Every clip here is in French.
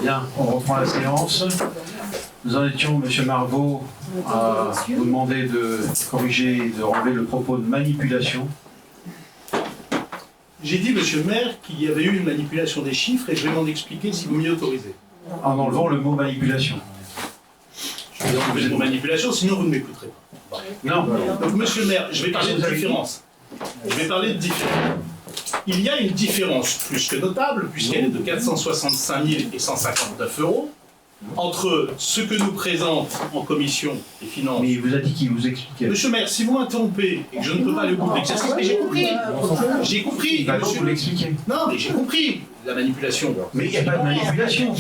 Bien, on reprend la séance. Nous en étions, M. Marvaux, à vous demander de corriger et de renlever le propos de manipulation. J'ai dit, monsieur le maire, qu'il y avait eu une manipulation des chiffres et je vais m'en expliquer si vous m'y autorisez. En enlevant le mot manipulation. Je vais enlever le mot manipulation, sinon vous ne m'écouterez pas. Non. Donc, monsieur le maire, je vais parler de différence. Je vais parler de différence. Il y a une différence plus que notable, puisqu'elle est de 465 159 € entre ce que nous présente en commission des finances. Mais il vous a dit qu'il vous expliquait. Monsieur le maire, si vous m'interrompez et que je ne peux pas aller au bout de l'exercice, mais j'ai compris. J'ai compris. Il va donc vous l'expliquer. Non, mais j'ai compris la manipulation. Mais il n'y a pas de manipulation.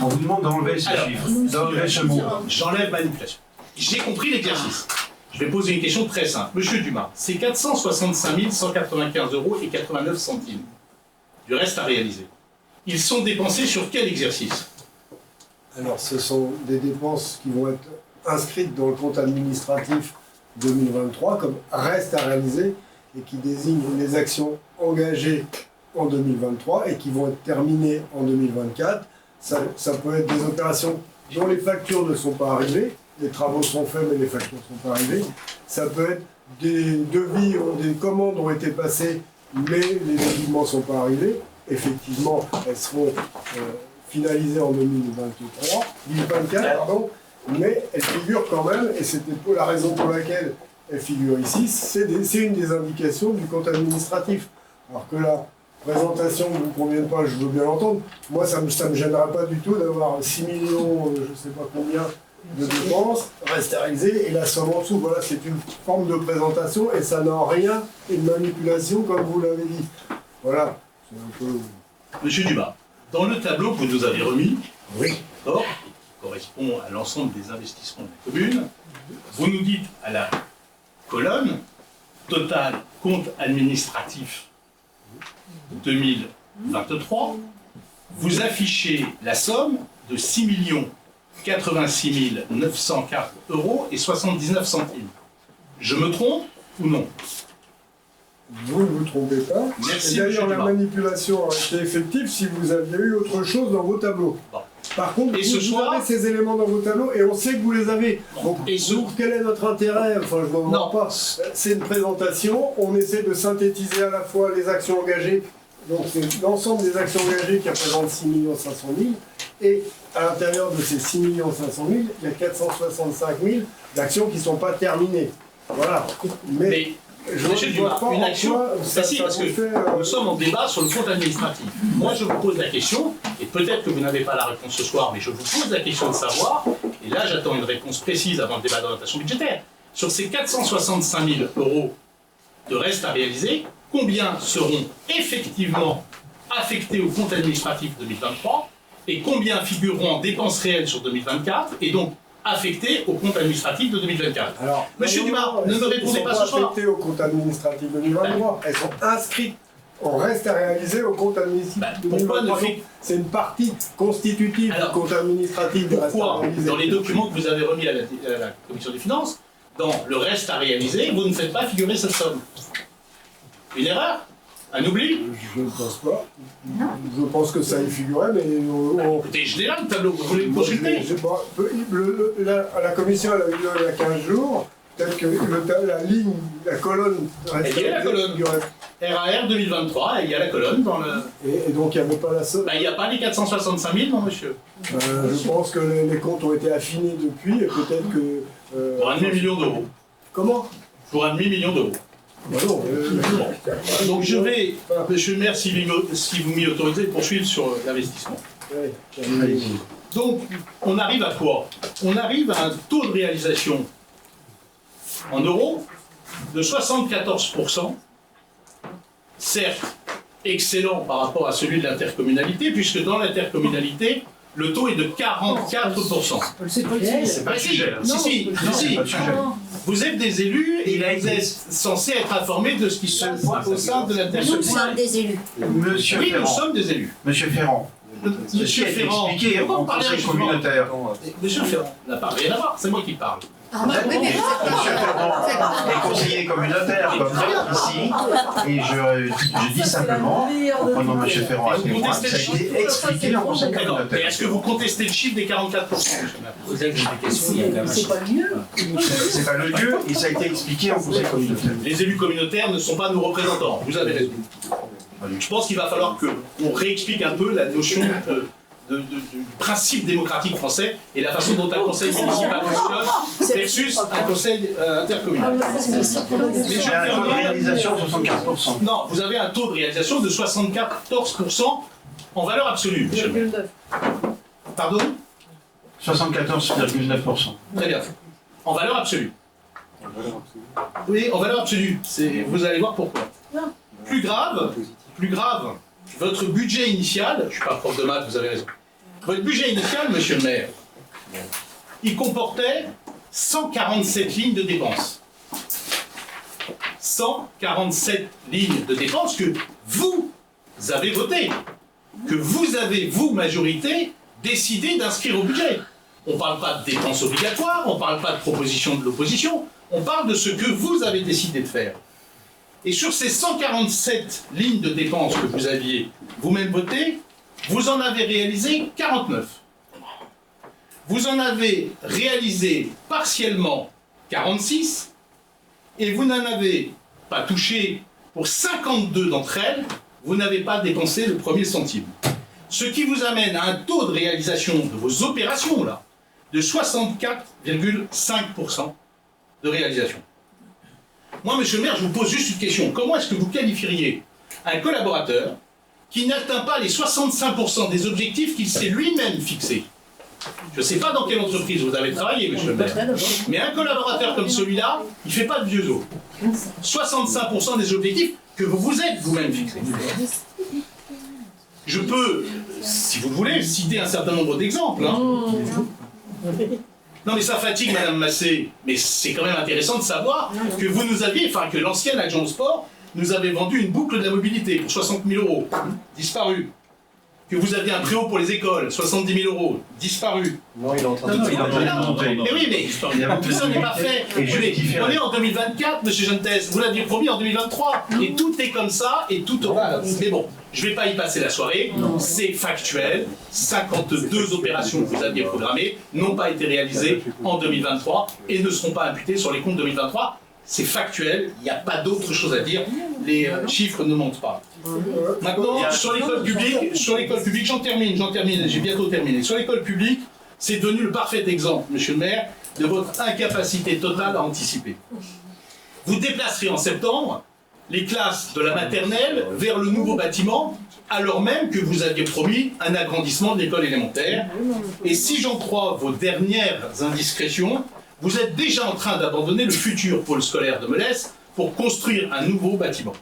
On vous demande d'enlever ces Alors, chiffres, d'enlever ce mot. J'enlève manipulation. J'ai compris l'exercice. Je vais poser une question très simple. Monsieur Dumas, c'est 465 195 € et 89 centimes du reste à réaliser. Ils sont dépensés sur quel exercice? Alors, ce sont des dépenses qui vont être inscrites dans le compte administratif 2023 comme reste à réaliser et qui désignent les actions engagées en 2023 et qui vont être terminées en 2024. Ça peut être des opérations dont les factures ne sont pas arrivées, les travaux sont faits mais les factures ne sont pas arrivées. Ça peut être des devis, des commandes ont été passées mais les équipements ne sont pas arrivés. Effectivement, elles seront finalisées en 2024, pardon, mais elles figurent quand même, et c'était la raison pour laquelle elles figurent ici, c'est une des indications du compte administratif. Alors que la présentation ne vous convienne pas, je veux bien l'entendre. Moi, ça me gênerait pas du tout d'avoir 6 millions, je ne sais pas combien, de dépenses, reste à réaliser, et la somme en dessous. Voilà, c'est une forme de présentation, et ça n'a en rien une manipulation, comme vous l'avez dit. Voilà, c'est un peu... Monsieur Dumas, dans le tableau que vous nous avez remis, Oui. d'accord, qui correspond à l'ensemble des investissements de la commune, vous nous dites à la colonne total compte administratif 2023, vous affichez la somme de 6 86 904 € et 79 centimes. Je me trompe ou non? Vous ne vous trompez pas. Merci, et d'ailleurs, monsieur la Dumas. manipulation a été effective si vous aviez eu autre chose dans vos tableaux. Bon. Par contre, Et vous, ce soir- avez ces éléments dans vos tableaux et on sait que vous les avez. Donc, Et ce- quel est notre intérêt? Enfin, je ne vois Non. pas. C'est une présentation. On essaie de synthétiser à la fois les actions engagées. Donc, c'est l'ensemble des actions engagées qui représentent 6 500 000. Et à l'intérieur de ces 6 500 000, il y a 465 000 d'actions qui ne sont pas terminées. Voilà. Mais je monsieur ne Dumas, vois pas une en action, quoi ça, si, parce vous que fait, nous sommes en débat sur le compte administratif. Moi, je vous pose la question, et peut-être que vous n'avez pas la réponse ce soir, mais je vous pose la question de savoir, et là, j'attends une réponse précise avant le débat d'orientation budgétaire. Sur ces 465 000 € de reste à réaliser, combien seront effectivement affectés au compte administratif 2023, et combien figureront en dépenses réelles sur 2024, et donc affectés au compte administratif de 2024. Alors, Monsieur Dumas, ne me répondez pas ce Elles ne sont soir. pas affectées au compte administratif 2023. Elles sont inscrites. On reste à réaliser au compte administratif pourquoi 2023. ne fait- Donc, c'est une partie constitutive Alors, du compte administratif de reste à Pourquoi, réaliser. dans les documents que vous avez remis à la Commission des Finances, dans le reste à réaliser, vous ne faites pas figurer cette somme? Une erreur? Un oubli? Je ne pense pas. Je pense que ça y figurait, mais Écoutez, je l'ai là, le tableau, vous voulez le moi, consulter? j'ai pas- la commission elle a eu lieu il y a 15 jours. Peut-être que la ligne, la colonne reste Il y a la à colonne. figurait. RAR 2023, et il y a la colonne dans le... Et donc il n'y avait pas la somme. Bah, il n'y a pas les 465 000, non, monsieur? Je pense que les comptes ont été affinés depuis et peut-être que... Pour un demi-million d'euros. Comment? Pour un demi-million d'euros. Bah non, Donc je vais, monsieur le maire, si vous m'y autorisez, poursuivre sur l'investissement. ouais, Allez-y. Donc, on arrive à quoi? On arrive à un taux de réalisation en euros de 74%, certes excellent par rapport à celui de l'intercommunalité, puisque dans l'intercommunalité, le taux est de 44%. C'est pas le sujet, là. Si. C'est pas le sujet. Vous êtes des élus et vous êtes censés être informés de ce qui se passe au sein de Nous l'intercommunalité. sommes des élus. Monsieur Oui, nous Ferrand. sommes des élus. Monsieur Ferrand. Monsieur Ceci a été Ferrand, expliqué pourquoi en vous parlez conseil justement communautaire. Monsieur Ferrand n'a pas rien à voir, c'est moi qui parle. Monsieur Ferrand est conseiller communautaire comme ici, et je dis simplement, en prenant Monsieur Ferrand à témoin, ça a été expliqué en conseil D'accord. Et communautaire. est-ce que vous contestez le chiffre des 44%, monsieur le maire? Aux explications, il y a quand même. C'est pas mieux. C'est pas le lieu, et ça a été expliqué en conseil communautaire. Les élus communautaires ne sont pas nos représentants, vous avez raison. Je pense qu'il va falloir qu'on réexplique un peu la notion du principe démocratique français et la façon dont un conseil municipal fonctionne versus un conseil intercommunal. Mais je J'ai un taux de termine. réalisation de 75%. Non, vous avez un taux de réalisation de 74% en valeur absolue, monsieur le maire. Pardon? 74,9%. Très bien. En valeur absolue. Oui, en valeur absolue. Vous allez voir pourquoi. Plus grave, votre budget initial, je ne suis pas prof de maths, vous avez raison. Votre budget initial, monsieur le maire, il comportait 147 lignes de dépenses. 147 lignes de dépenses que vous avez votées, que vous avez, vous, majorité, décidé d'inscrire au budget. On ne parle pas de dépenses obligatoires, on ne parle pas de propositions de l'opposition, on parle de ce que vous avez décidé de faire. Et sur ces 147 lignes de dépenses que vous aviez vous-même votées, vous en avez réalisé 49. Vous en avez réalisé partiellement 46, et vous n'en avez pas touché pour 52 d'entre elles, vous n'avez pas dépensé le premier centime. Ce qui vous amène à un taux de réalisation de vos opérations, là, de 64,5% de réalisation. Moi, monsieur le maire, je vous pose juste une question. Comment est-ce que vous qualifieriez un collaborateur qui n'atteint pas les 65% des objectifs qu'il s'est lui-même fixés? Je ne sais pas dans quelle entreprise vous avez travaillé, monsieur le maire, mais un collaborateur comme celui-là, il ne fait pas de vieux os. 65% des objectifs que vous vous êtes vous-même fixés. Je peux, si vous le voulez, citer un certain nombre d'exemples. Hein. Non mais ça fatigue Madame Massé, mais c'est quand même intéressant de savoir que vous nous aviez, enfin que l'ancienne adjoint au sport nous avait vendu une boucle de la mobilité pour 60 000 €, disparu. Que vous aviez un préau pour les écoles, 70 000 €, disparu. Non, il est en train de... Non, il est en train de monter. Mais oui, mais tout ça n'est pas fait. On est en 2024, monsieur Gentès, vous l'aviez promis en 2023. Et tout est comme ça, et tout aura. Mais bon, je ne vais pas y passer la soirée, c'est factuel. 52 opérations que vous aviez programmées n'ont pas été réalisées en 2023 et ne seront pas imputées sur les comptes 2023. C'est factuel, il n'y a pas d'autre chose à dire, les chiffres ne mentent pas. Maintenant, sur l'école publique, j'en termine, j'ai bientôt terminé. Sur l'école publique, c'est devenu le parfait exemple, monsieur le maire, de votre incapacité totale à anticiper. Vous déplacerez en septembre les classes de la maternelle vers le nouveau bâtiment, alors même que vous aviez promis un agrandissement de l'école élémentaire. Et si j'en crois vos dernières indiscrétions, vous êtes déjà en train d'abandonner le futur pôle scolaire de Melesse pour construire un nouveau bâtiment.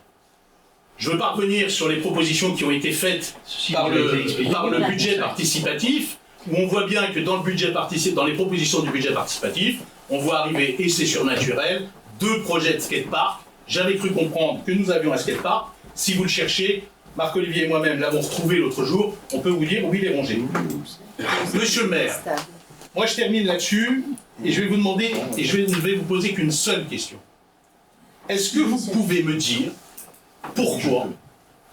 Je veux pas revenir sur les propositions qui ont été faites par le budget participatif, où on voit bien que dans les propositions du budget participatif, on voit arriver, et c'est surnaturel, 2 projets de skatepark. J'avais cru comprendre que nous avions un skatepark. Si vous le cherchez, Marc-Olivier et moi-même l'avons retrouvé l'autre jour, on peut vous dire où il est rongé. Monsieur le maire, moi je termine là-dessus, et je vais vous demander, et je vais vous poser qu'une seule question. Est-ce que vous pouvez me dire pourquoi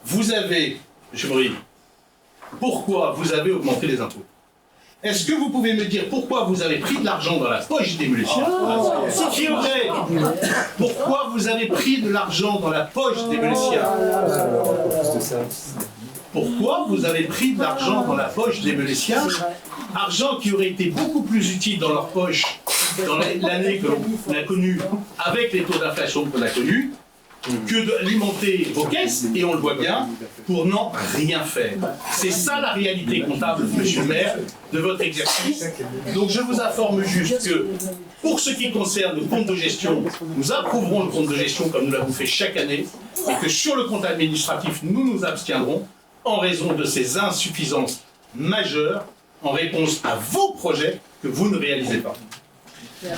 vous avez, M. Bril, pourquoi vous avez augmenté les impôts? Est-ce que vous pouvez me dire pourquoi vous avez pris de l'argent dans la poche des Muléciens? Qui aurait? Pourquoi vous avez pris de l'argent dans la poche des Muléciens? Pourquoi vous avez pris de l'argent dans la poche des Muléciens? Argent qui aurait été beaucoup plus utile dans leur poche dans l'année que l'on a connue, avec les taux d'inflation qu'on a connus, que d'alimenter vos caisses, et on le voit bien, pour n'en rien faire. C'est ça la réalité comptable, monsieur le maire, de votre exercice. Donc je vous informe juste que, pour ce qui concerne le compte de gestion, nous approuverons le compte de gestion comme nous l'avons fait chaque année, et que sur le compte administratif, nous nous abstiendrons en raison de ces insuffisances majeures en réponse à vos projets que vous ne réalisez pas.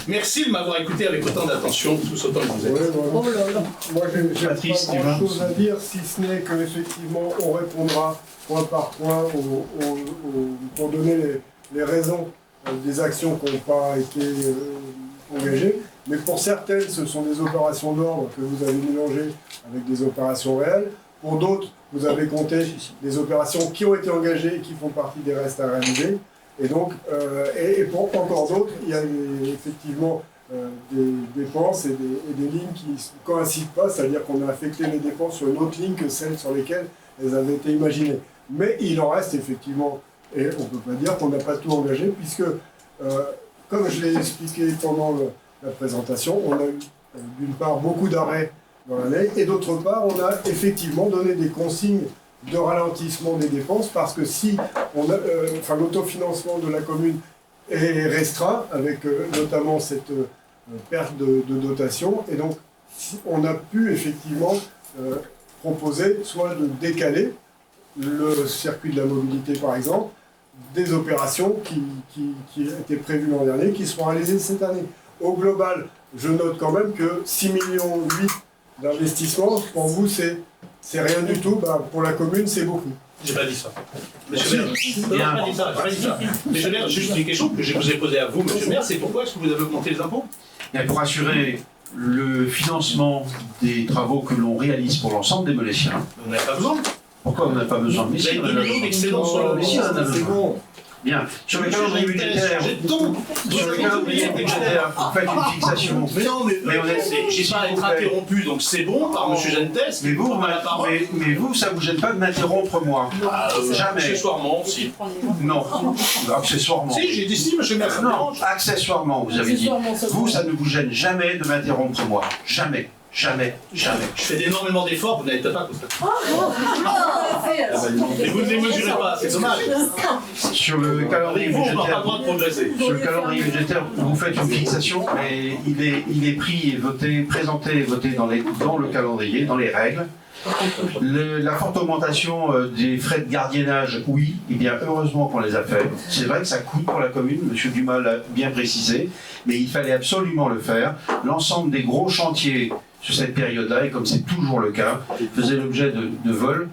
Merci de m'avoir écouté avec autant d'attention, tous autant que vous êtes. Ouais, voilà. Moi, j'ai pas Patrice, tu grand chose à dire, si ce n'est qu'effectivement, on répondra point par point pour donner les raisons des actions qui n'ont pas été engagées, mais pour certaines, ce sont des opérations d'ordre que vous avez mélangées avec des opérations réelles. Pour d'autres, vous avez compté des opérations qui ont été engagées et qui font partie des restes à réaliser. Et donc, pour encore d'autres, il y a effectivement des dépenses et des lignes qui ne coïncident pas, c'est-à-dire qu'on a affecté les dépenses sur une autre ligne que celles sur lesquelles elles avaient été imaginées. Mais il en reste effectivement, et on ne peut pas dire qu'on n'a pas tout engagé, puisque, comme je l'ai expliqué pendant la présentation, on a eu d'une part beaucoup d'arrêts dans l'année, et d'autre part, on a effectivement donné des consignes de ralentissement des dépenses, parce que si l'autofinancement de la commune est restreint, avec notamment cette perte de dotation, et donc on a pu effectivement proposer soit de décaler le circuit de la mobilité par exemple, des opérations qui étaient prévues l'an dernier, qui seront réalisées cette année. Au global, je note quand même que 6,8 millions d'investissement, pour vous c'est rien du tout, pour la commune c'est beaucoup. J'ai pas dit ça. Monsieur le maire, j'ai pas dit ça. Monsieur le maire, juste une question que je vous ai posée à vous, monsieur le maire, c'est pourquoi est-ce que vous avez augmenté les impôts? Pour assurer le financement des travaux que l'on réalise pour l'ensemble des Molésiens. Vous n'avez pas besoin. Pourquoi on n'a pas besoin? Vous avez 2 millions d'excédents sur le Molésiens, on a besoin. Bien. Sur le calendrier budgétaire, vous faites une fixation. Mais non, mais j'ai pas à être interrompu, donc c'est bon par monsieur Gentes. Mais vous, ça vous gêne pas de m'interrompre, moi? Jamais. Accessoirement, si. Non. Accessoirement. Si, j'ai dit si, monsieur le maire. Non, accessoirement, vous avez dit. Vous, ça ne vous gêne jamais de m'interrompre, moi. Jamais. Jamais. Je fais énormément d'efforts, vous n'avez pas constaté. Mais vous ne les mesurez pas, c'est dommage. Sur le calendrier budgétaire, on n'a pas le droit de progresser. Sur le calendrier budgétaire, vous faites une fixation, et il est pris et voté, présenté et voté dans le calendrier, dans les règles. La forte augmentation des frais de gardiennage, oui, et bien heureusement qu'on les a fait. C'est vrai que ça coûte pour la commune, M. Dumas l'a bien précisé, mais il fallait absolument le faire. L'ensemble des gros chantiers sur cette période-là, et comme c'est toujours le cas, faisaient l'objet de vols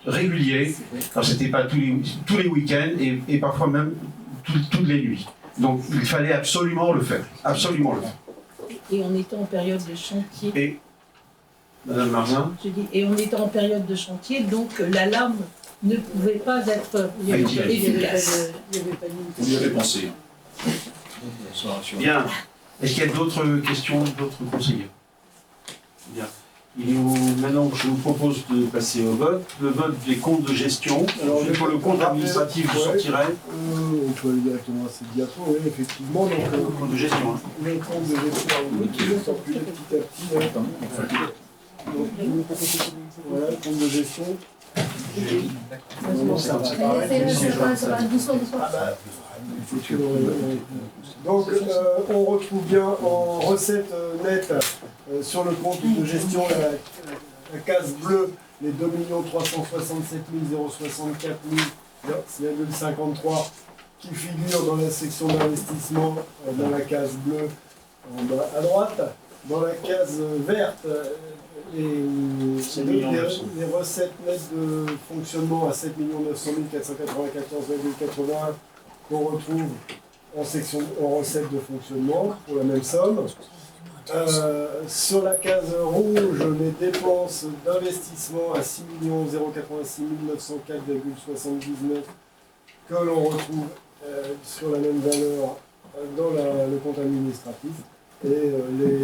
réguliers, quand c'était pas tous les week-ends et parfois même toutes les nuits. Donc il fallait absolument le faire, absolument le faire. Et on était en période de chantier. Et Madame Marzin, Je dis, et on était en période de chantier, donc l'alarme ne pouvait pas être efficace. Vous y avez pensé. bien. Est-ce qu'il y a d'autres questions d'autres conseillers? Bien. Maintenant, je vous propose de passer au vote. Le vote des comptes de gestion. Alors, pour le compte administratif, je sortirai. On peut aller directement à cette diapo, oui, effectivement. Donc, Le compte de gestion. le compte de gestion, qui s'empile petit à petit. Donc, voilà, le compte de gestion. Donc, on retrouve bien en recette nette sur le compte de gestion la case bleue, les 2 367 064 0,53 qui figurent dans la section d'investissement dans la case bleue en bas à droite. Dans la case verte, les recettes nettes de fonctionnement à 7 900 494,81 qu'on retrouve en recettes de fonctionnement pour la même somme. Sur la case rouge, les dépenses d'investissement à 6 086 904,79 que l'on retrouve sur la même valeur dans le compte administratif. Et les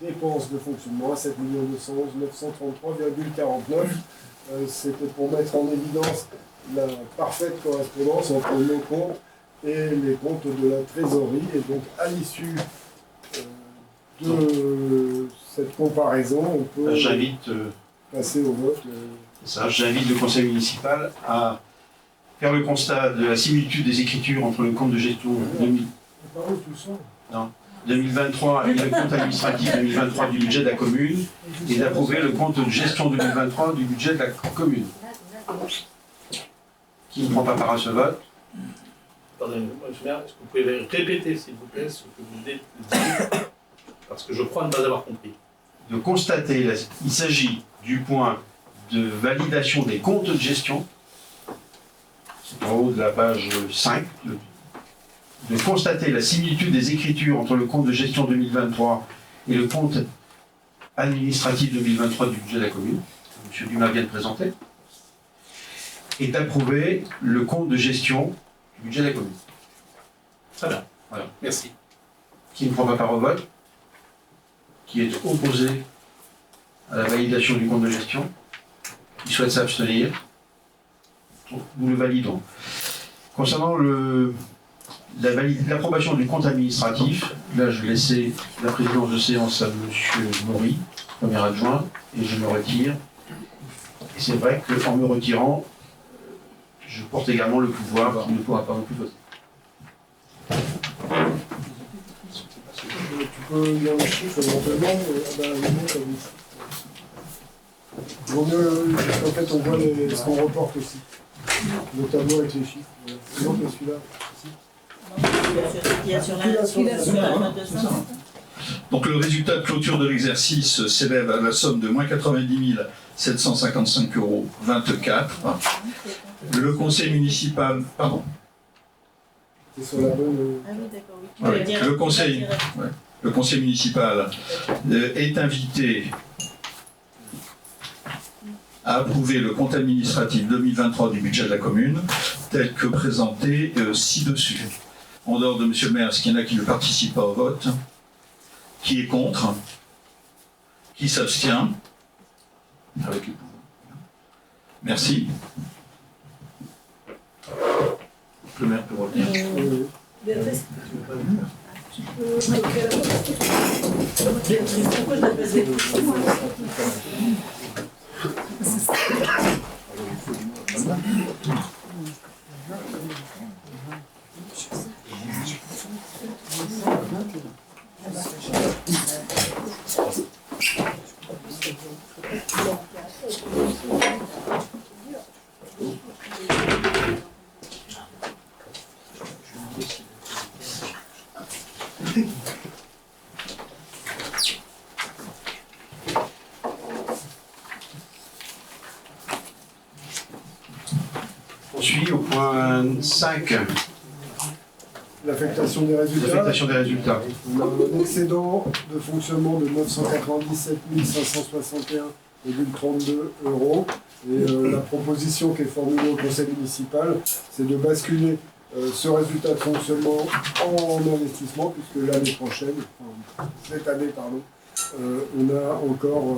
dépenses de fonctionnement à 7 211 933,49. C'était pour mettre en évidence la parfaite correspondance entre nos comptes et les comptes de la trésorerie. Et donc, à l'issue de cette comparaison, on peut passer au vote. J'invite le conseil municipal à faire le constat de la similitude des écritures entre le compte de gestion 2023 et le compte administratif 2023 du budget de la commune, et d'approuver le compte de gestion 2023 du budget de la commune. Qui ne prend pas part à ce vote? Pardonnez-moi, monsieur le maire, est-ce que vous pouvez répéter, s'il vous plaît, ce que vous dites? Parce que je crois ne pas avoir compris. De constater, il s'agit du point de validation des comptes de gestion, en haut de la page 5 de de constater la similitude des écritures entre le compte de gestion 2023 et le compte administratif 2023 du budget de la commune, que M. Dumas vient de présenter, et d'approuver le compte de gestion du budget de la commune. Très bien. Voilà. Merci. Qui ne prend pas part au vote, qui est opposé à la validation du compte de gestion, qui souhaite s'abstenir. Nous le validons. Concernant l'approbation du compte administratif, là je laissais la présidence de séance à M. Maury, premier adjoint, et je me retire. Et c'est vrai qu'en me retirant, je porte également le pouvoir qui ne pourra pas non plus voter. Tu peux lire le chiffre éventuellement, vaut mieux, en fait, on voit ce qu'on reporte aussi. Le tableau avec les chiffres. Sinon, que celui-là. Il y a sur la note de 500. Donc le résultat de clôture de l'exercice s'élève à la somme de moins 90 755,24 €. Le conseil municipal, pardon. C'est sur la bonne. Ah oui, d'accord, oui. Ouais, le conseil municipal est invité à approuver le compte administratif 2023 du budget de la commune, tel que présenté ci-dessus. En dehors de M. le maire, est-ce qu'il y en a qui ne participent pas au vote? Qui est contre? Qui s'abstient? Avec le pouvoir. Merci. Le maire peut revenir. Béatrice, Pourquoi je l'appelle des On suit au point 5, L'affectation des résultats. l'affectation des résultats. On a un excédent de fonctionnement de 997 561,32 €. Et la proposition qui est formulée au conseil municipal, c'est de basculer ce résultat de fonctionnement en investissement, puisque l'année prochaine, enfin, cette année, pardon, on a encore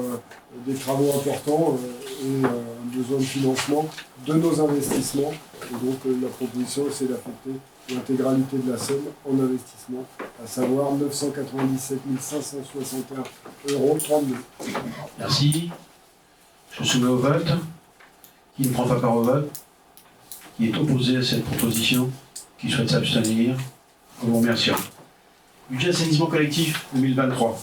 des travaux importants et un besoin de financement de nos investissements. Et donc la proposition, c'est d'affecter l'intégralité de la somme en investissement, à savoir 997 561,32 €. Merci. Je soumets au vote. Qui ne prend pas part au vote? Qui est opposé à cette proposition? Qui souhaite s'abstenir? Nous vous remercions. Budget assainissement collectif 2023.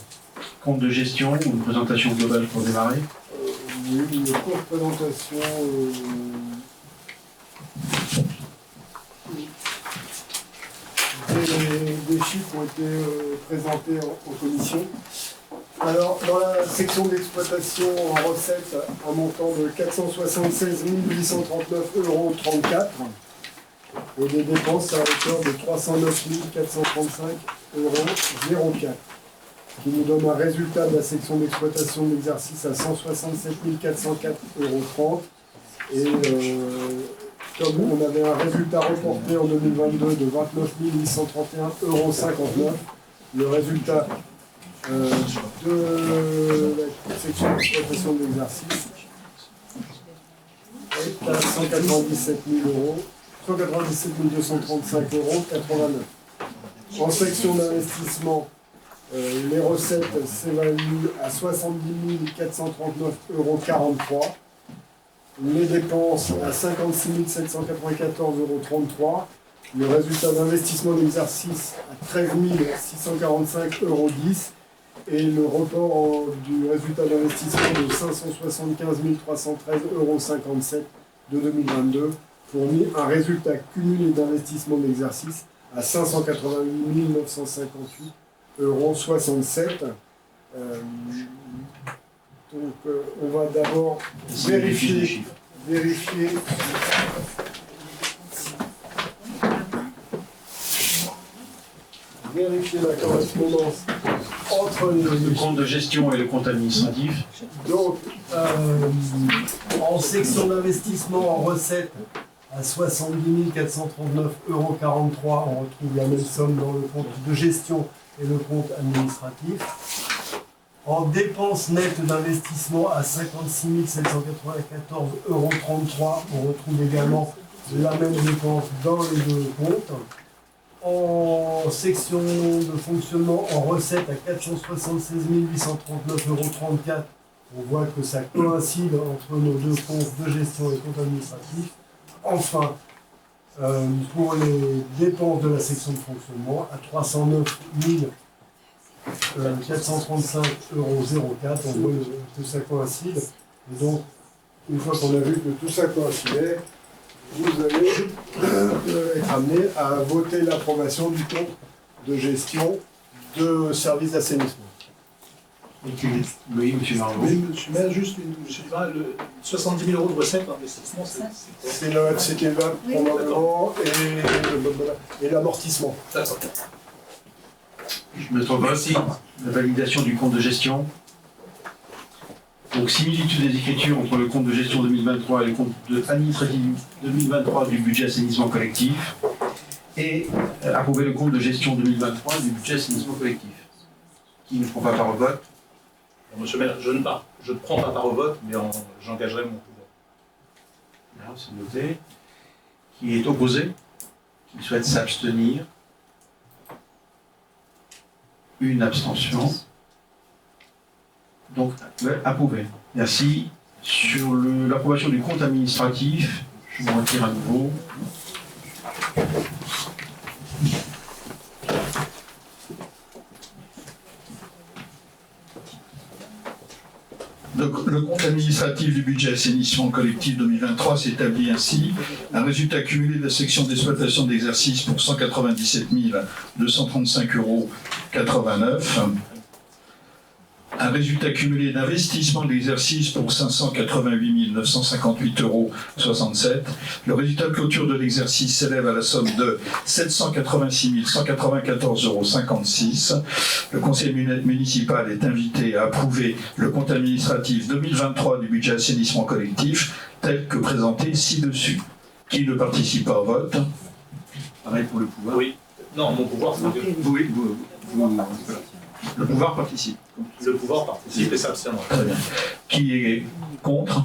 Compte de gestion ou une présentation globale pour démarrer? Oui, une courte présentation. Des chiffres ont été présentés en commission. Alors, dans la section d'exploitation en recettes, un montant de 476 839,34 € et des dépenses à hauteur de 309 435,04 €, qui nous donne un résultat de la section d'exploitation de l'exercice à 167 404,30 €. Et comme on avait un résultat reporté en 2022 de 29 831,59 €, le résultat de la section d'exploitation de l'exercice est à 197 235,89 €. En section d'investissement, les recettes s'évaluent à 70 439,43 €. Les dépenses à 56 794,33 €. Le résultat d'investissement d'exercice à 13 645,10 € et le report du résultat d'investissement de 575 313,57 € de 2022 fournit un résultat cumulé d'investissement d'exercice à 588 958,67 €. Donc on va d'abord vérifier. vérifier la correspondance entre Le les compte de gestion et le compte administratif. Donc, en section d'investissement en recettes, à 70 439,43 €, on retrouve la même somme dans le compte de gestion et le compte administratif. En dépenses nettes d'investissement, à 56 794,33 €, on retrouve également la même dépense dans les deux comptes. En section de fonctionnement en recettes à 476 839,34 €, on voit que ça coïncide entre nos deux comptes de gestion et compte administratif. Enfin, pour les dépenses de la section de fonctionnement, à 309 435,04 €, on voit que ça coïncide. Et donc, une fois qu'on a vu que tout ça coïncidait, vous allez être amené à voter l'approbation du compte de gestion de services d'assainissement. Oui, monsieur Marlot. Oui, monsieur le maire, juste je sais pas, le 70 000 € de recettes d'investissement, c'est quoi? C'était là, probablement, et l'amortissement. D'accord. Je me trompe pas. La validation du compte de gestion. Donc, similitude des écritures entre le compte de gestion 2023 et le compte administratif 2023 du budget assainissement collectif. Et approuver le compte de gestion 2023 du budget assainissement collectif. Qui ne prend pas part au vote? Monsieur le maire, je ne prends pas part au vote, mais j'engagerai mon pouvoir. Bien, c'est noté. Qui est opposé? Qui souhaite s'abstenir? Une abstention. Donc, approuvé. Merci. Sur l'approbation du compte administratif, je me retire à nouveau. Donc, le compte administratif du budget assainissement collectif 2023 s'établit ainsi. Un résultat cumulé de la section d'exploitation d'exercice pour 197 235,89 €. Un résultat cumulé d'investissement de l'exercice pour 588 958,67 €. Le résultat de clôture de l'exercice s'élève à la somme de 786 194,56 €. Le conseil municipal est invité à approuver le compte administratif 2023 du budget assainissement collectif tel que présenté ci-dessus. Qui ne participe pas au vote? Pareil pour le pouvoir. Oui. Non, mon pouvoir, c'est Oui, voilà. Le pouvoir participe. le pouvoir participe et s'abstiendra. Très bien. Qui est contre?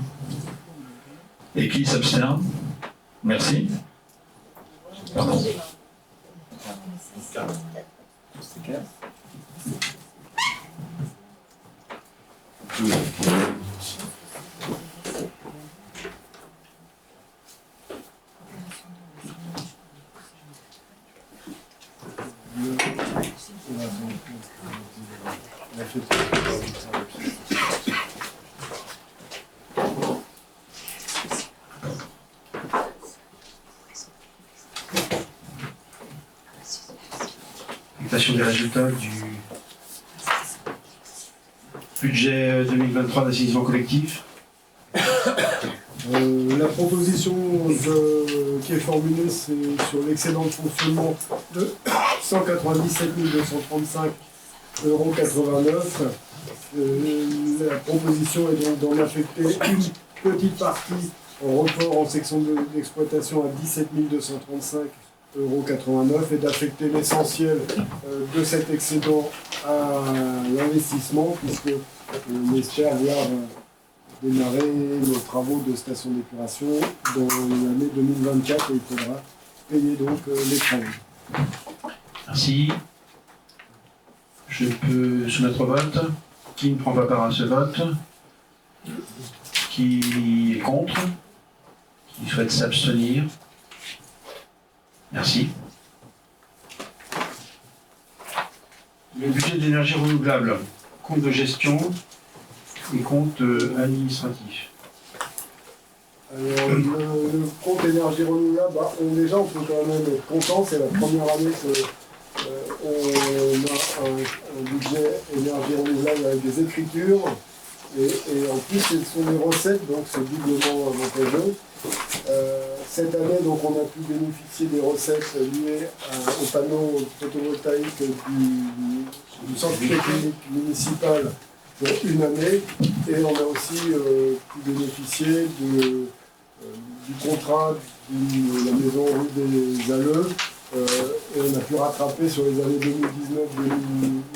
Et qui s'abstient? Merci. Pardon. Acceptation des résultats du budget 2023 d'assainissement collectif. La proposition qui est formulée, c'est sur l'excédent de fonctionnement de 197 235,89 €. La proposition est donc d'en affecter une petite partie en report en section d'exploitation à 17 235,89 € et d'affecter l'essentiel de cet excédent à l'investissement, puisque on espère voir démarrer nos travaux de station d'épuration dans l'année 2024 et il faudra payer donc les travaux. Merci. Je peux soumettre au vote. Qui ne prend pas part à ce vote? Qui est contre? Qui souhaite s'abstenir? Merci. Le budget d'énergie renouvelable, compte de gestion et compte administratif. Alors, le compte énergie renouvelable, on peut quand même être content, c'est la première année qu'on a un budget énergie renouvelable avec des écritures, et en plus ce sont des recettes, donc c'est doublement avantageux. Cette année, donc, on a pu bénéficier des recettes liées aux panneaux photovoltaïques du centre clinique municipal pour une année, et on a aussi pu bénéficier du contrat de la maison rue des Alleux, et on a pu rattraper sur les années 2019,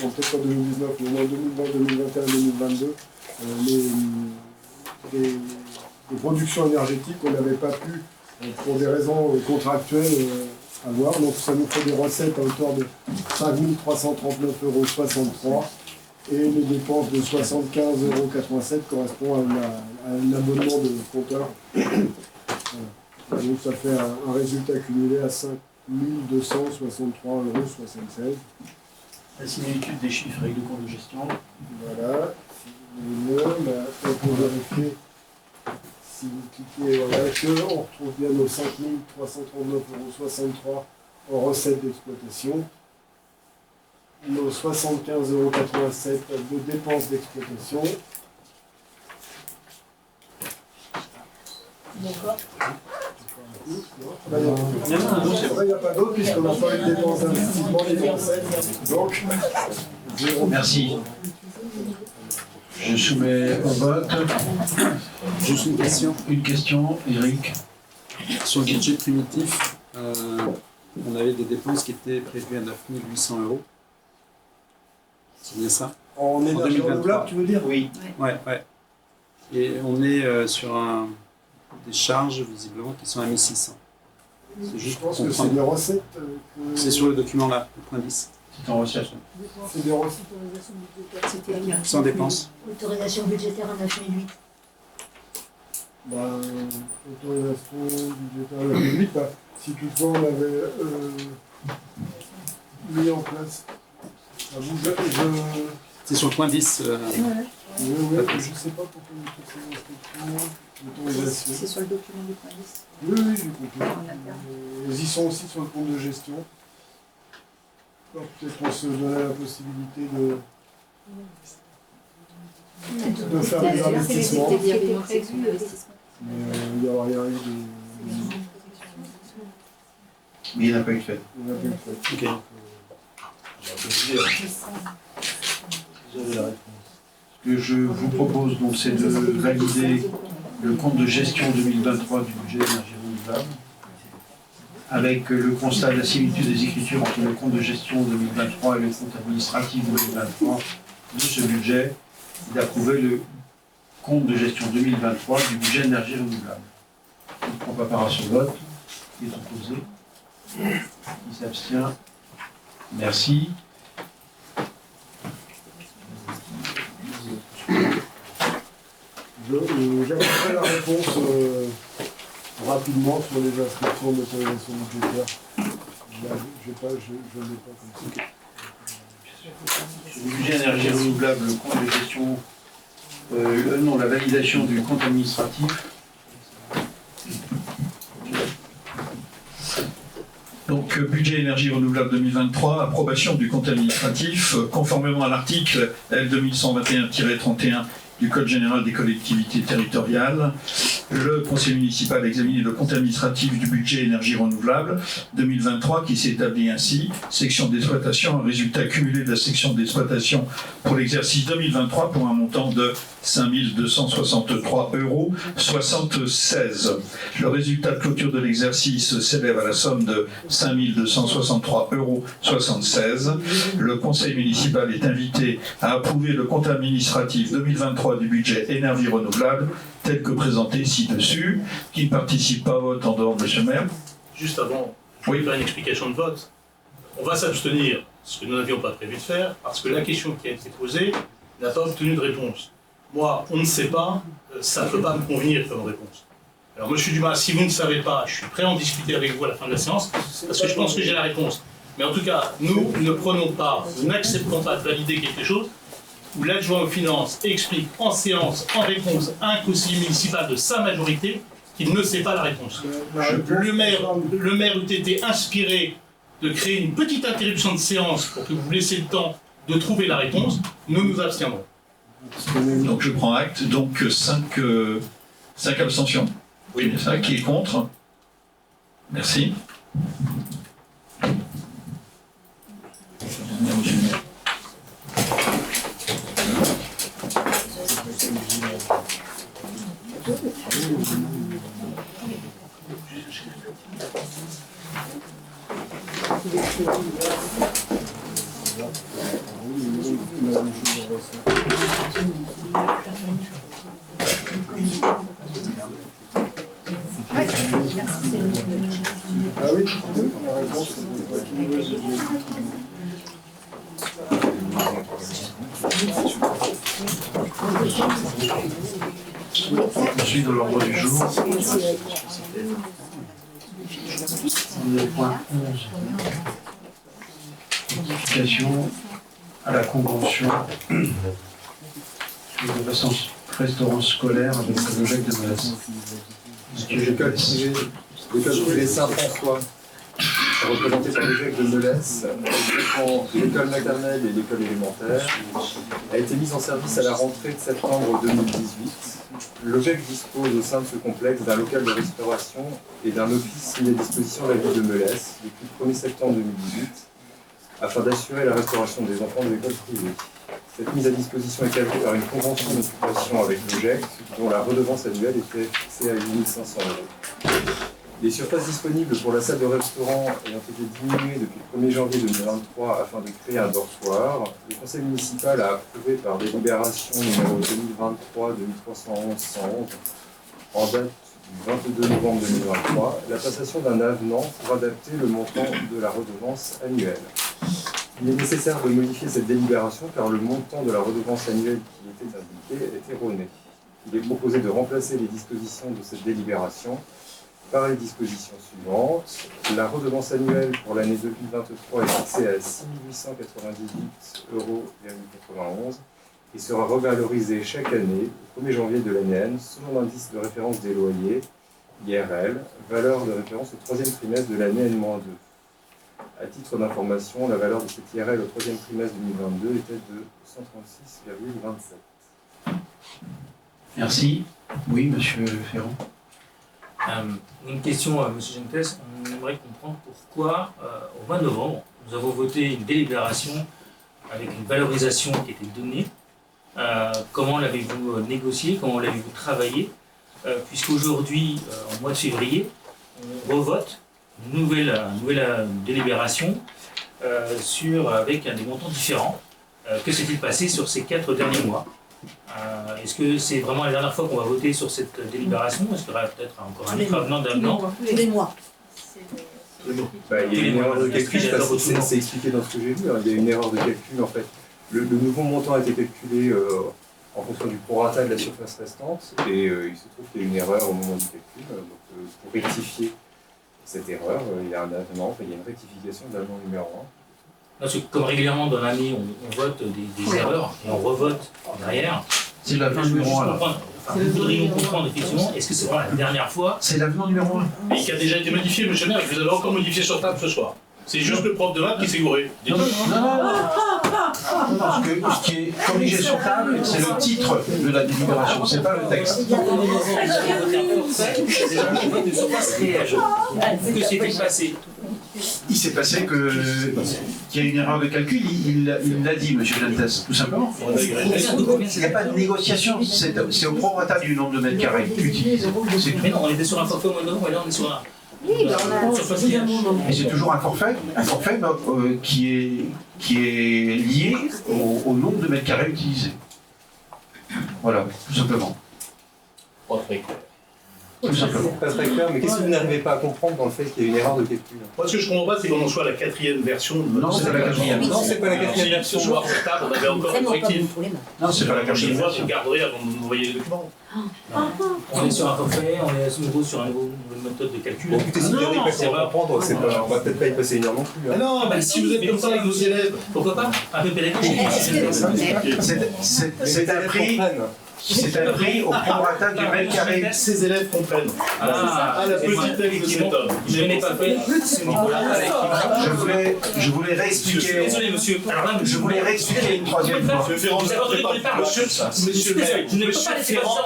non peut-être pas 2019, mais en 2020, 2021, 2022, les productions énergétiques qu'on n'avait pas pu, pour des raisons contractuelles, avoir. Donc ça nous fait des recettes à hauteur de 5 339,63 € et les dépenses de 75,87 € correspondent à un abonnement de compteur. Voilà. Donc ça fait un résultat cumulé à 5 263,76 €. La similitude des chiffres avec le compte de gestion. Voilà. Si vous voulez, on peut vérifier. Si vous cliquez, voilà, on retrouve bien nos 5 339,63 € en recettes d'exploitation, nos 75,87 € de dépenses d'exploitation. D'accord. Là, il n'y a pas d'autre puisqu'on n'a pas eu de dépenses d'investissement ni de recettes. Donc, zéro. Merci. Je soumets au vote. Juste une question. Une question, Eric. Sur le budget primitif, on avait des dépenses qui étaient prévues à 9 800 €. C'est bien ça? En énergie 2023. renouvelable, tu veux dire? Oui. Ouais. Et on est sur des charges, visiblement, qui sont à 1600. C'est juste Je pour pense que c'est comprendre. des recettes. C'est sur le document là, le point 10. C'est en recette. C'est des recettes. Autorisation budgétaire, c'était à 9 Sans dépenses. Autorisation budgétaire à 9008. Autorisation budgétaire à la publique, si toutefois on avait mis en place. C'est sur le point 10. Je ne sais pas pourquoi il faut ces instructions. L'autorisation. C'est sur le document du point 10. Oui, j'ai compris. Ils y sont aussi sur le compte de gestion. Alors, peut-être qu'on se donnait la possibilité de faire des investissements. Mais il n'y a rien eu de. Mais il n'y en a pas eu de fait. Il n'y a pas eu de fait. Ok. Vous avez la réponse. Ce que je vous propose, donc, c'est de valider le compte de gestion 2023 du budget énergie renouvelable, avec le constat de la similitude des écritures entre le compte de gestion 2023 et le compte administratif 2023 de ce budget, et d'approuver le compte de gestion 2023 du budget énergie renouvelable. Je ne prends pas part à ce vote. Qui est opposé? Qui s'abstient? Merci. J'ajouterai la réponse rapidement sur les inscriptions d'autorisation budgétaire. Je ne l'ai pas comme ça. Sur le budget énergie renouvelable, le compte de gestion, la validation du compte administratif. Donc, budget énergie renouvelable 2023, approbation du compte administratif, conformément à l'article L 2121-31 du Code général des collectivités territoriales. Le conseil municipal a examiné le compte administratif du budget énergie renouvelable 2023 qui s'établit ainsi. Section d'exploitation, un résultat cumulé de la section d'exploitation pour l'exercice 2023 pour un montant de 5 263,76 €. Le résultat de clôture de l'exercice s'élève à la somme de 5 263,76 €. Le conseil municipal est invité à approuver le compte administratif 2023 du budget énergie renouvelable tel que présenté ci-dessus. Qui ne participe pas au vote en dehors de ce maire? Juste avant Oui. de faire une explication de vote, on va s'abstenir, ce que nous n'avions pas prévu de faire, parce que la question qui a été posée n'a pas obtenu de réponse. Moi, on ne sait pas, ça ne peut pas me convenir comme réponse. Alors, monsieur Dumas, si vous ne savez pas, je suis prêt à en discuter avec vous à la fin de la séance, parce que je pense que j'ai la réponse. Mais en tout cas, nous ne prenons pas, nous n'acceptons pas de valider quelque chose où l'adjoint aux finances explique en séance, en réponse à un conseiller municipal de sa majorité, qu'il ne sait pas la réponse. Le maire eût été inspiré de créer une petite interruption de séance pour que vous laissiez le temps de trouver la réponse. Nous nous abstiendrons. Donc je prends acte. Donc 5 abstentions. Oui, bien ça. Qui est contre? Merci. Ah oui, la réponse, Ensuite, dans l'ordre du jour, on est au point 11. Modification à la convention de restaurant scolaire avec le GEC de Melas. L'école privée Saint-François, représentée par le GEC de Melès, comprend l'école maternelle et l'école élémentaire, a été mise en service à la rentrée de septembre 2018. Le GEC dispose au sein de ce complexe d'un local de restauration et d'un office mis à disposition de la ville de Melès depuis le 1er septembre 2018 afin d'assurer la restauration des enfants de l'école privée. Cette mise à disposition est calquée par une convention d'occupation avec le GEC, dont la redevance annuelle était fixée à 8 500 €. Les surfaces disponibles pour la salle de restaurant ayant été diminuées depuis le 1er janvier 2023 afin de créer un dortoir, le conseil municipal a approuvé par délibération numéro 2023-2311-111 en date du 22 novembre 2023 la passation d'un avenant pour adapter le montant de la redevance annuelle. Il est nécessaire de modifier cette délibération car le montant de la redevance annuelle qui était indiqué est erroné. Il est proposé de remplacer les dispositions de cette délibération par les dispositions suivantes. La redevance annuelle pour l'année 2023 est fixée à 6 898,91 € et sera revalorisée chaque année au 1er janvier de l'année N selon l'indice de référence des loyers, IRL, valeur de référence au 3e trimestre de l'année N-2. À titre d'information, la valeur de cette IRL au 3e trimestre 2022 était de 136,27. Merci. Oui, monsieur Ferrand. Une question à M. Gentes. On aimerait comprendre pourquoi, au mois de novembre, nous avons voté une délibération avec une valorisation qui était donnée. Comment l'avez-vous négocié? Comment l'avez-vous travaillé? Puisqu'aujourd'hui, en mois de février, on revote une nouvelle délibération avec des montants différents. Que s'est-il passé sur ces 4 derniers mois? Est-ce que c'est vraiment la dernière fois qu'on va voter sur cette délibération? Est-ce qu'il y aura peut-être encore un autre avenant d'avenant? Tous les mois. Il y a une erreur de calcul, c'est expliqué dans ce que j'ai lu, il y a une erreur de calcul en fait. Le nouveau montant a été calculé en fonction du prorata de la surface restante et il se trouve qu'il y a une erreur au moment du calcul. Donc pour rectifier cette erreur, il y a un avenant, il y a une rectification de l'avenant numéro 1. Parce que comme régulièrement dans l'année, on vote des erreurs et on revote derrière. C'est l'avenant numéro 1. Nous voudrions comprendre effectivement, est-ce que c'est vraiment la dernière fois? C'est l'avenant numéro 1. Et qui a déjà été modifié, monsieur le maire, que vous avez encore modifié sur table ce soir. C'est juste le prof de maths qui s'est gouré. Non, parce que ce qui est corrigé sur table, c'est le titre de la délibération, c'est pas le texte. Que s'est-il passé? Il s'est passé qu'il y a une erreur de calcul, il l'a dit, monsieur Gentes, tout simplement. Il n'y a pas de négociation, c'est au prorata du nombre de mètres carrés utilisé. Mais non, on était sur un forfait au mois de novembre et là on est sur un. Et c'est toujours un forfait qui est lié au nombre de mètres carrés utilisés. Voilà, tout simplement. Pas très clair. Tout simplement. Pas très clair, mais qu'est-ce que vous n'arrivez pas à comprendre dans le fait qu'il y a une erreur de calcul? Moi, ce que je comprends pas, c'est qu'on en soit à la 4e version. Non, c'est pas la 4e. Non, c'est pas la 4e version. Ce soir, sur table, on avait encore une corrective. Non, c'est pas la La prochaine 4e. fois, vous garderez avant de nous envoyer les documents. On est sur un forfait, on est à nouveau sur une nouvelle méthode de calcul. Bon, écoutez, si vous n'arrivez pas à comprendre, on va peut-être pas y passer une heure non plus. Ah non, bah, si vous êtes comme ça avec vos élèves, Pourquoi pas? Un peu pédagogique. C'est un prix. C'est un prix au prorata du mètre carré. Ces élèves comprennent. Ah, la petite texte de cet homme. Je n'ai pas fait ce niveau-là avec Je voulais réexpliquer. Désolé, monsieur. Alors là, Je voulais réexpliquer une troisième fois. Monsieur Ferrand,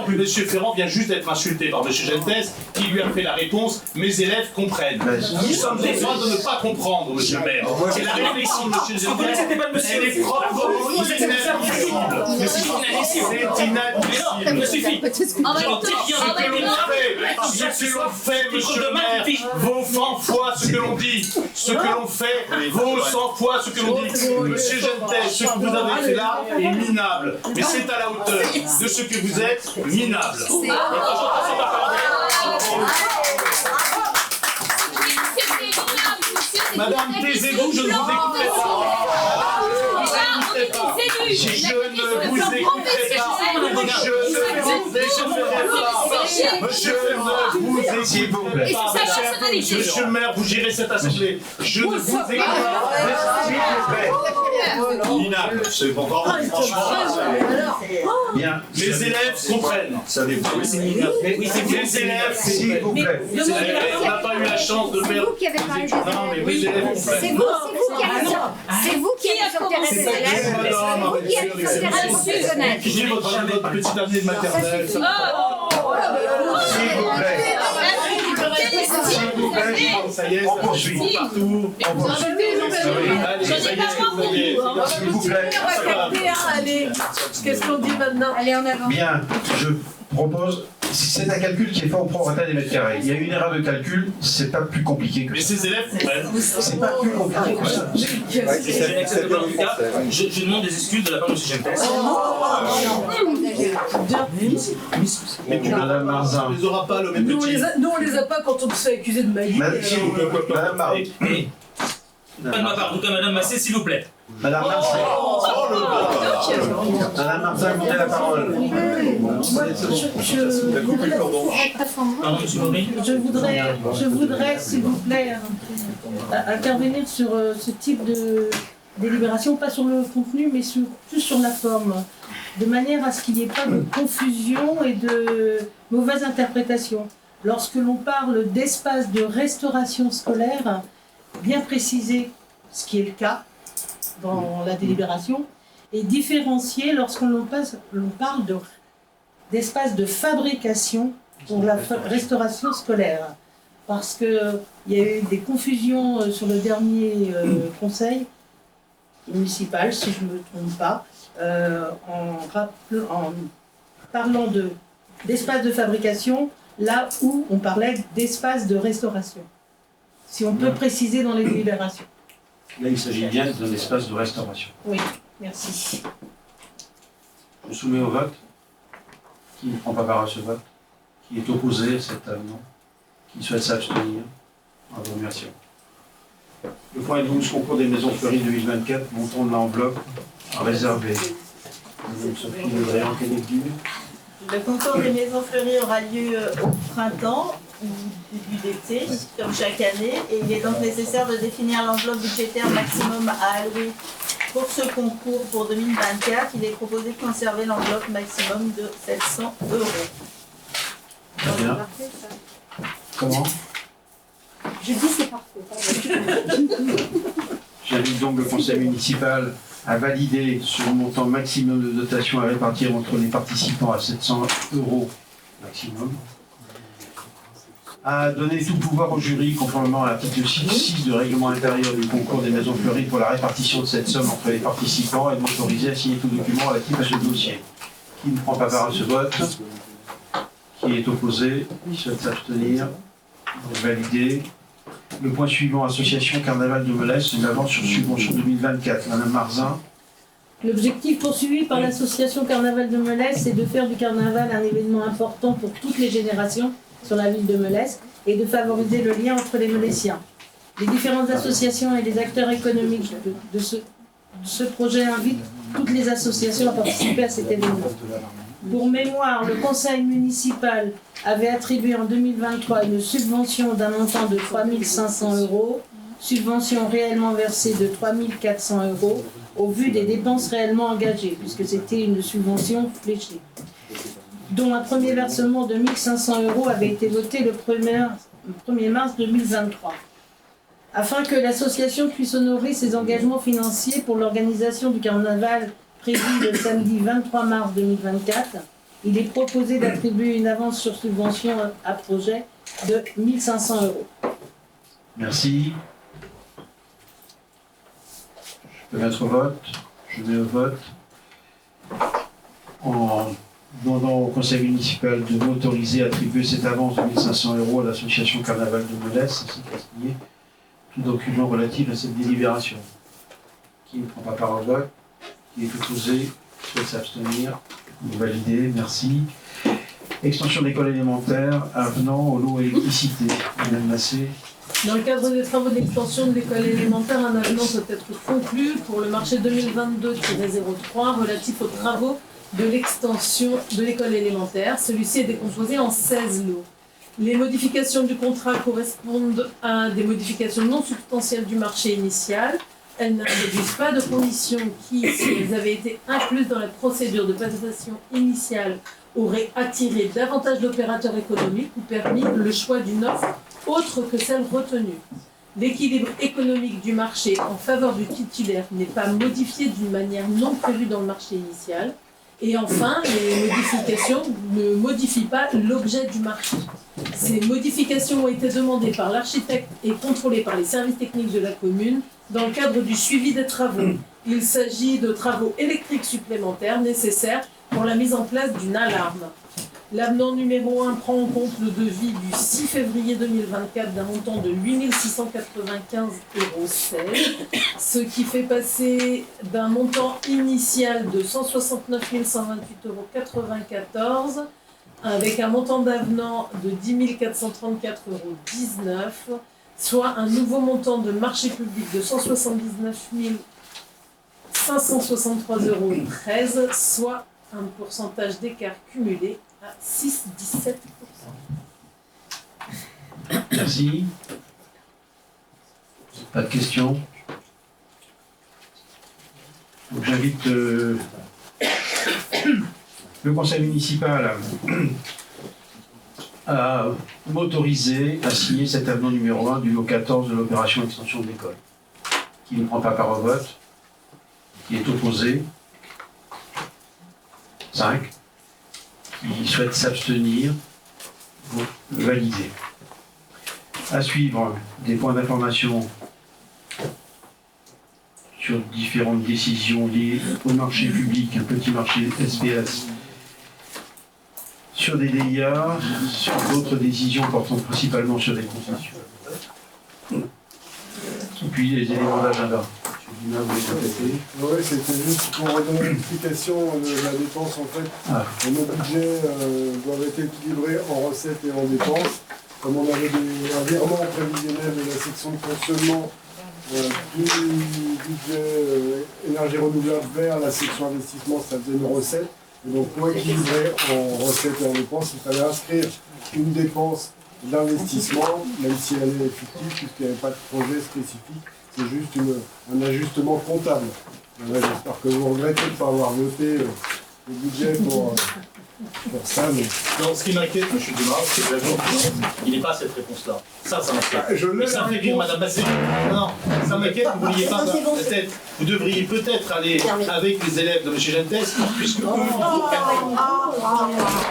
Monsieur Ferrand vient juste d'être insulté par Monsieur Gentes, qui lui a fait la réponse « Mes élèves comprennent ». Nous sommes en train de ne pas comprendre, Monsieur le maire. Et la réflexion de Monsieur Gentes, elle est proprement inadmissible. C'est inadmissible. me suffit. Ce que l'on fait, Monsieur le maire, vaut 100 fois ce que l'on dit. Ce que l'on fait vaut 100 fois ce que l'on dit. Monsieur Gentes, ce que vous avez fait là est minable. Mais c'est à la hauteur de ce que vous êtes, minable. Madame, taisez-vous, je ne vous écouterai pas. Je ne vous écouterai pas. S'il vous plaît. Monsieur le maire, vous gérez cette assemblée. Je ne vous écoute pas. S'il vous plaît. Minable, c'est encore Bien. Les élèves comprennent. Les élèves, S'il vous plaît. on n'a pas eu la chance de faire. Vous qui avez parlé des Non, mais oui, les élèves C'est comprennent. vous qui avez s'intéressé aux élèves. C'est vous qui avez s'intéressé aux personnels. J'ai votre petite année de maternelle. S'il vous plaît. Ça y est, On poursuit. partout. On poursuit. Allez, ça y est, ce que vous voyez. S'il vous plaît. Allez, qu'est-ce qu'on dit maintenant? Allez, en avant. Bien. Je propose. C'est un calcul qui est fait au prorata des mètres carrés. Il y a une erreur de calcul, c'est pas plus compliqué que Mais ça. ces élèves comprennent. C'est pas plus compliqué que ça. Je n'accepte pas en tout cas. Je demande des excuses de la part de M. Gentes. Madame Marzin. On les aura pas, le même petit. Nous, on les a pas quand on se fait accuser de magie. Madame Marzin. Et pas de ma part, en tout cas, Madame Massé, s'il vous plaît. Madame Marzin. Madame Marzin, vous avez la parole. Pardon, M. Maurice. Je voudrais, s'il vous plaît, intervenir sur ce type de délibération, pas sur le contenu, mais plus sur la forme, de manière à ce qu'il n'y ait pas de confusion et de mauvaise interprétation. Lorsque l'on parle d'espace de restauration scolaire, bien préciser ce qui est le cas dans la délibération, et différencier lorsqu'on parle d'espace de fabrication pour la restauration scolaire. Parce qu'il y a eu des confusions sur le dernier conseil municipal, si je ne me trompe pas, en parlant d'espace de fabrication, là où on parlait d'espace de restauration. Si on peut préciser dans les délibérations. Là, il s'agit bien d'un espace de restauration. Oui, merci. Je soumets au vote. Qui ne prend pas part à ce vote? Qui est opposé à cet avenant? Qui souhaite s'abstenir? En vous remerciant. Le point 12, concours des maisons fleuries 2024, montant de l'enveloppe réservée. Madame Sophie Lebrun, quel est le Le concours des maisons fleuries aura lieu au printemps ou début d'été, comme chaque année, et il est donc nécessaire de définir l'enveloppe budgétaire maximum à allouer pour ce concours pour 2024. Il est proposé de conserver l'enveloppe maximum de 700 €. Très bien. Comment? Je dis c'est parfait. J'invite donc le conseil municipal à valider ce montant maximum de dotation à répartir entre les participants à 700 € maximum. À donner tout pouvoir au jury conformément à l'article 6 du règlement intérieur du concours des maisons fleuries pour la répartition de cette somme entre les participants et de m'autoriser à signer tout document relatif à ce dossier. Qui ne prend pas part à ce vote? Qui est opposé? Qui souhaite s'abstenir? Validé. Le point suivant, association Carnaval de Melesse, une avance sur subvention 2024. Madame Marzin. L'objectif poursuivi par l'association Carnaval de Melesse, c'est de faire du carnaval un événement important pour toutes les générations sur la ville de Melesse et de favoriser le lien entre les Meléciens. Les différentes associations et les acteurs économiques de ce projet invitent toutes les associations à participer à cet événement. Pour mémoire, le conseil municipal avait attribué en 2023 une subvention d'un montant de 3 500 €, subvention réellement versée de 3 400 € au vu des dépenses réellement engagées, puisque c'était une subvention fléchée. dont un premier versement de 1 500 € avait été voté le 1er mars 2023. Afin que l'association puisse honorer ses engagements financiers pour l'organisation du carnaval prévu le samedi 23 mars 2024, il est proposé d'attribuer une avance sur subvention à projet de 1 500 €. Merci. Je peux mettre au vote. Je mets au vote. En demandant au conseil municipal de m'autoriser à attribuer cette avance de 1 500 € à l'association Carnaval de Melesse, ainsi qu'à signer tout document relatif à cette délibération. Qui ne prend pas part au vote? Qui est opposé? Souhaite s'abstenir? Vous validez, merci. Extension d'école élémentaire, avenant au lot électricité. Madame Massé. Dans le cadre des travaux d'extension de l'école élémentaire, un avenant peut être conclu pour le marché 2022-03 relatif aux travaux de l'extension de l'école élémentaire. Celui-ci est décomposé en 16 lots. Les modifications du contrat correspondent à des modifications non substantielles du marché initial. Elles n'introduisent pas de conditions qui, si elles avaient été incluses dans la procédure de passation initiale, auraient attiré davantage d'opérateurs économiques ou permis le choix d'une offre autre que celle retenue. L'équilibre économique du marché en faveur du titulaire n'est pas modifié d'une manière non prévue dans le marché initial. Et enfin, les modifications ne modifient pas l'objet du marché. Ces modifications ont été demandées par l'architecte et contrôlées par les services techniques de la commune dans le cadre du suivi des travaux. Il s'agit de travaux électriques supplémentaires nécessaires pour la mise en place d'une alarme. L'avenant numéro 1 prend en compte le devis du 6 février 2024 d'un montant de 8 695,16 €, ce qui fait passer d'un montant initial de 169 128,94 € avec un montant d'avenant de 10 434,19 €, soit un nouveau montant de marché public de 179 563,13 €, soit un pourcentage d'écart cumulé à 6,17%. Merci. Pas de questions. Donc j'invite le conseil municipal à m'autoriser à signer cet avenant numéro 1 du lot 14 de l'opération extension de l'école. Qui ne prend pas part au vote? Qui est opposé? 5. Qui souhaite s'abstenir? Validé. À suivre, des points d'information sur différentes décisions liées au marché public, un petit marché SBS, sur des DIA, sur d'autres décisions portant principalement sur des concessions. Et puis les éléments d'agenda. Oui, c'était juste pour redonner l'explication de la dépense en fait. Nos budgets doivent être équilibrés en recettes et en dépenses. Comme on avait un virement prévisionnel de la section de fonctionnement du budget énergie renouvelable vers la section investissement, ça faisait une recette. Et donc pour équilibrer en recettes et en dépenses, il fallait inscrire une dépense d'investissement, même si elle est fictive, puisqu'il n'y avait pas de projet spécifique. C'est juste un ajustement comptable. J'espère que vous regrettez de ne pas avoir voté le budget pour ça. Mais... Non, ce qui m'inquiète, M. Dumas, c'est que il n'est pas cette réponse-là. Ça m'inquiète. Et ça fait rire Mme Massé. Non, ça m'inquiète, vous n'oubliez pas. Peut-être, vous devriez peut-être aller avec les élèves de M. Gentes, puisque eux,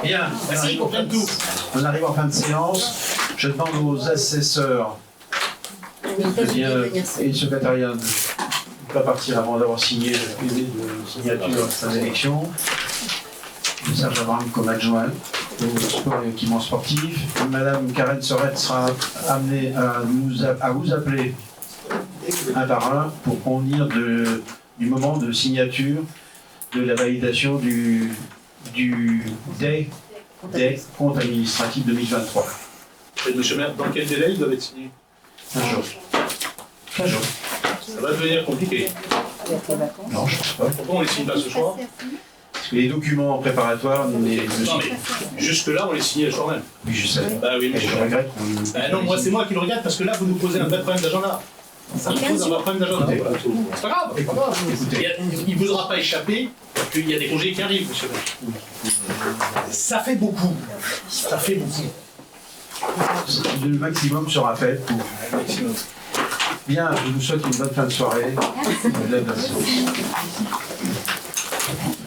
Bien, merci, ils comprennent tout. On arrive en fin de séance. Je demande aux assesseurs et le secrétariat de ne pas partir avant d'avoir signé le PV de signature de fin d'élection. Serge Abraham comme adjoint au sport et équipement sportif. Madame Karen Sorette sera amenée à vous appeler un par un pour convenir du moment de signature de la validation des comptes administratifs 2023. Et monsieur le maire, dans quel délai il doit être signé? 15 jours. 15 jours. Ça va devenir compliqué. Non, je ne pense pas. Pourquoi on ne les signe pas ce soir? Parce que les documents préparatoires, jusque-là, on les signait le soir même. Oui, je sais. Bah oui, mais je regrette. Non, moi, c'est moi qui le regrette parce que là, vous nous posez un vrai problème d'agenda. Ça pose un problème d'agenda. C'est pas grave. Écoutez, il ne vous aura pas échappé qu'il y a des congés qui arrivent, monsieur le maire. Ça fait beaucoup. Ça fait beaucoup. Le maximum sera fait pour. Bien, je vous souhaite une bonne fin de soirée.